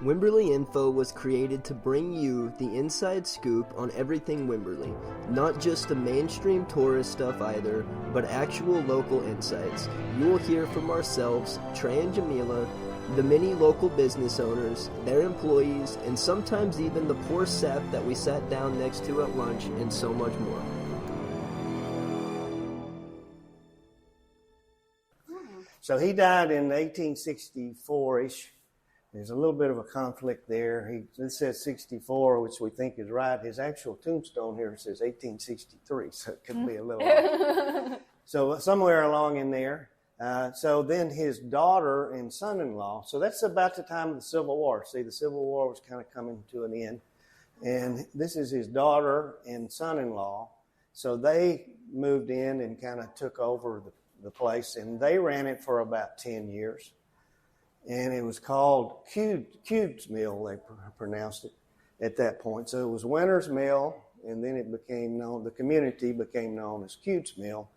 Wimberley Info was created to bring you the inside scoop on everything Wimberley. Not just the mainstream tourist stuff either, but actual local insights. You will hear from ourselves, Trey and Djemilah, the many local business owners, their employees, and sometimes even the poor sap that we sat down next to at lunch, and so much more. So he died in 1864-ish. There's a little bit of a conflict there. This says 64, which we think is right. His actual tombstone here says 1863, so it could be a little off. So somewhere along in there. So then his daughter and son-in-law, so that's about the time of the Civil War. See, the Civil War was kind of coming to an end. And this is his daughter and son-in-law. So they moved in and kind of took over the place, and they ran it for about 10 years. And it was called Cude's Mill, they pronounced it at that point. So it was Winter's Mill, and then it became known, the community became known as Cude's Mill.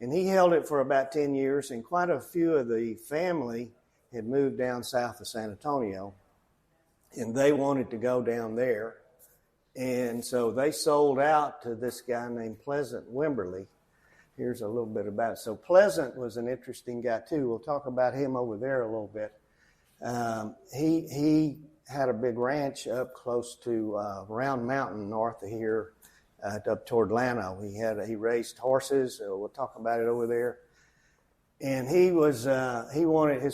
And he held it for about 10 years, and quite a few of the family had moved down south of San Antonio, and they wanted to go down there. And so they sold out to this guy named Pleasant Wimberley. Here's a little bit about it. So Pleasant was an interesting guy too. We'll talk about him over there a little bit. He had a big ranch up close to Round Mountain north of here, up toward Llano. He raised horses. We'll talk about it over there. And his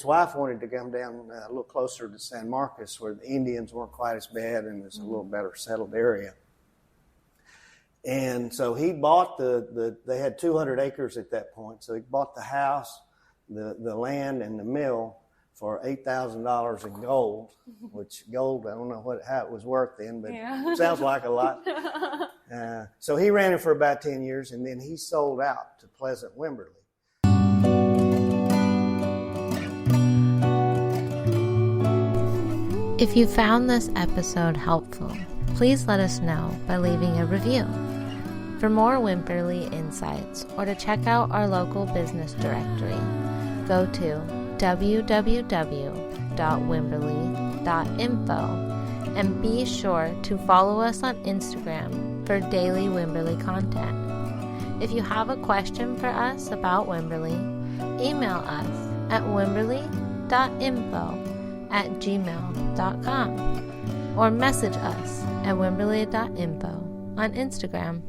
wife wanted to come down a little closer to San Marcos, where the Indians weren't quite as bad and it's a little better settled area. And so he bought they had 200 acres at that point. So he bought the house, the land, and the mill for $8,000 in gold, which gold, I don't know how it was worth then, but It sounds like a lot. So he ran it for about 10 years, and then he sold out to Pleasant Wimberley. If you found this episode helpful, please let us know by leaving a review. For more Wimberley insights or to check out our local business directory, go to www.wimberley.info and be sure to follow us on Instagram for daily Wimberley content. If you have a question for us about Wimberley, email us at wimberley.info@gmail.com or message us at wimberley.info on Instagram.